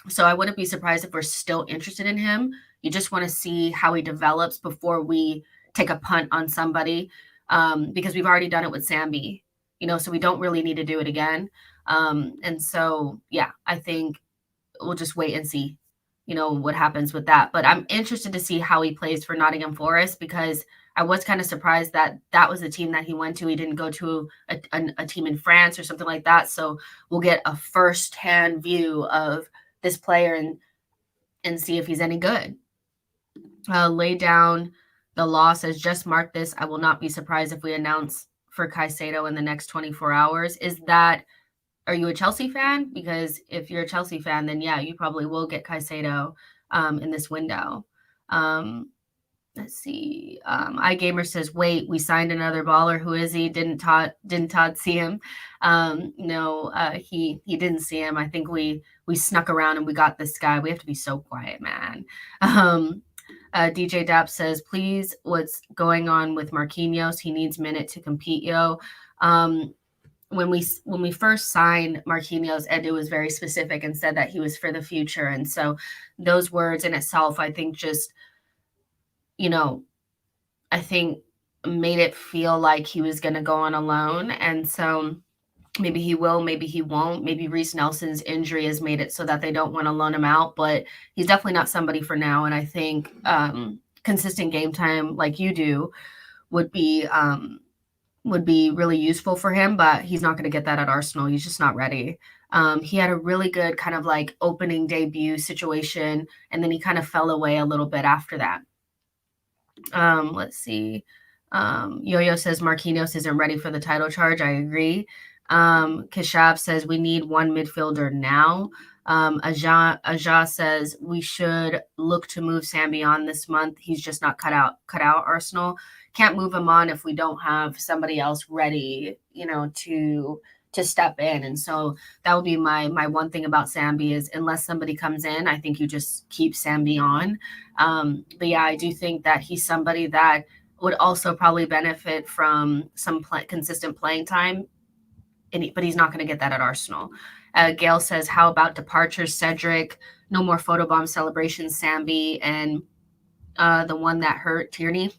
So I wouldn't be surprised if we're still interested in him. You just want to see how he develops before we take a punt on somebody, because we've already done it with Sambi, so we don't really need to do it again. And so, yeah, I think we'll just wait and see, what happens with that. But I'm interested to see how he plays for Nottingham Forest, because I was kind of surprised that that was the team that he went to. He didn't go to a team in France or something like that. So we'll get a first-hand view of this player and see if he's any good. Lay down the law says, just mark this. I will not be surprised if we announce for Caicedo in the next 24 hours. Are you a Chelsea fan? Because if you're a Chelsea fan, then yeah, you probably will get Caicedo in this window. Let's see. iGamer says, wait, we signed another baller. Who is he? Didn't Todd see him? No, he didn't see him. I think we snuck around and we got this guy. We have to be so quiet, man. DJ Dap says, please, what's going on with Marquinhos? He needs minute to compete, yo. When we first signed Marquinhos, Edu was very specific and said that he was for the future. And so those words in itself, I think just, I think made it feel like he was going to go on a loan. And so maybe he will, maybe he won't. Maybe Reece Nelson's injury has made it so that they don't want to loan him out, but he's definitely not somebody for now. And I think consistent game time like you do would be really useful for him, but he's not going to get that at Arsenal. He's just not ready. He had a really good kind of opening debut situation, and then he kind of fell away a little bit after that. Let's see. Yo-Yo says Marquinhos isn't ready for the title charge. I agree. Keshav says we need one midfielder now. Aja says we should look to move Sambi on this month. He's just not cut out Arsenal. Can't move him on if we don't have somebody else ready, to step in. And so that would be my one thing about Sambi is unless somebody comes in, I think you just keep Sambi on. But yeah, I do think that he's somebody that would also probably benefit from some consistent playing time, but he's not going to get that at Arsenal. Gail says, how about departures, Cedric? No more photobomb celebrations, Sambi, and the one that hurt, Tierney.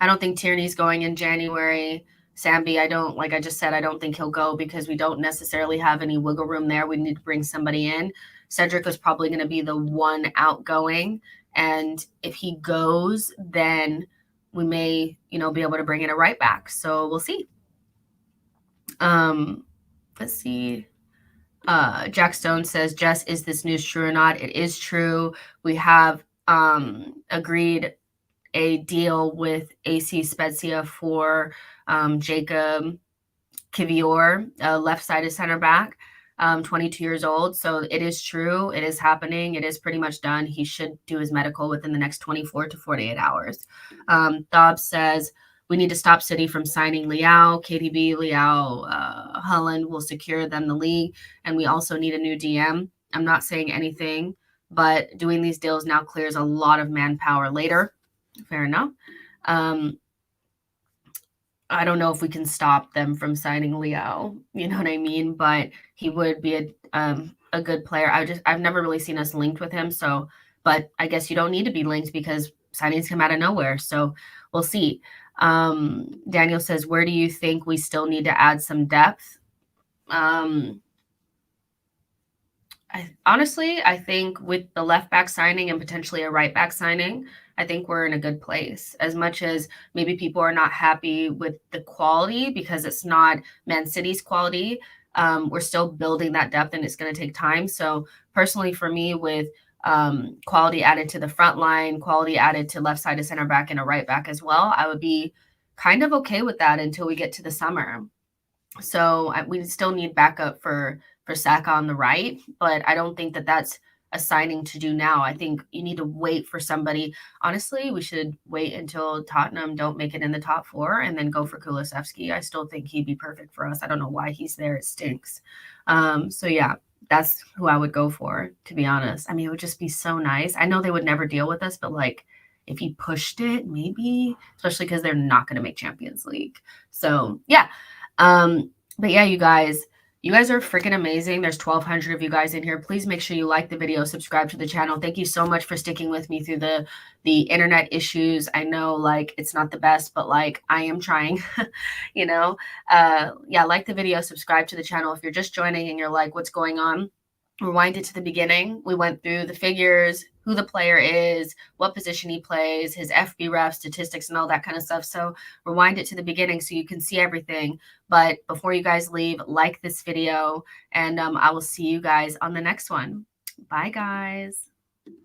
I don't think Tierney's going in January. Sambi, like I just said, I don't think he'll go because we don't necessarily have any wiggle room there. We need to bring somebody in. Cedric is probably going to be the one outgoing. And if he goes, then we may, be able to bring in a right back. So we'll see. Let's see. Jack Stone says, Jess, is this news true or not? It is true. We have agreed a deal with AC Spezia for Jakub Kiwior, left-sided center back, 22 years old. So it is true. It is happening. It is pretty much done. He should do his medical within the next 24 to 48 hours. Dobbs says, we need to stop City from signing Leao, KDB, Leao, Holland will secure them the league. And we also need a new DM. I'm not saying anything, but doing these deals now clears a lot of manpower later. Fair enough. I don't know if we can stop them from signing Leao, you know what I mean? But he would be a good player. I've never really seen us linked with him. So, but I guess you don't need to be linked because signings come out of nowhere. So we'll see. Daniel says, where do you think we still need to add some depth? I think with the left back signing and potentially a right back signing, I think we're in a good place. As much as maybe people are not happy with the quality because it's not Man City's quality, we're still building that depth and it's going to take time. So personally for me, with quality added to the front line, quality added to left side of center back and a right back as well, I would be kind of okay with that until we get to the summer. So we still need backup for Saka on the right, but I don't think that that's a signing to do now. I think you need to wait for somebody. Honestly, we should wait until Tottenham don't make it in the top four and then go for Kulusevski. I still think he'd be perfect for us. I don't know why he's there. It stinks. So yeah, that's who I would go for, to be honest. I mean, it would just be so nice. I know they would never deal with us, but like if he pushed it, maybe, especially because they're not going to make Champions League. So yeah. But yeah, you guys are freaking amazing. There's 1,200 of you guys in here. Please make sure you like the video, subscribe to the channel. Thank you so much for sticking with me through the internet issues. I know like it's not the best, but like I am trying, yeah, like the video, subscribe to the channel. If you're just joining and you're like, what's going on? Rewind it to the beginning. We went through the figures, who the player is, what position he plays, his FB ref statistics and all that kind of stuff. So rewind it to the beginning so you can see everything. But before you guys leave, like this video and I will see you guys on the next one. Bye guys.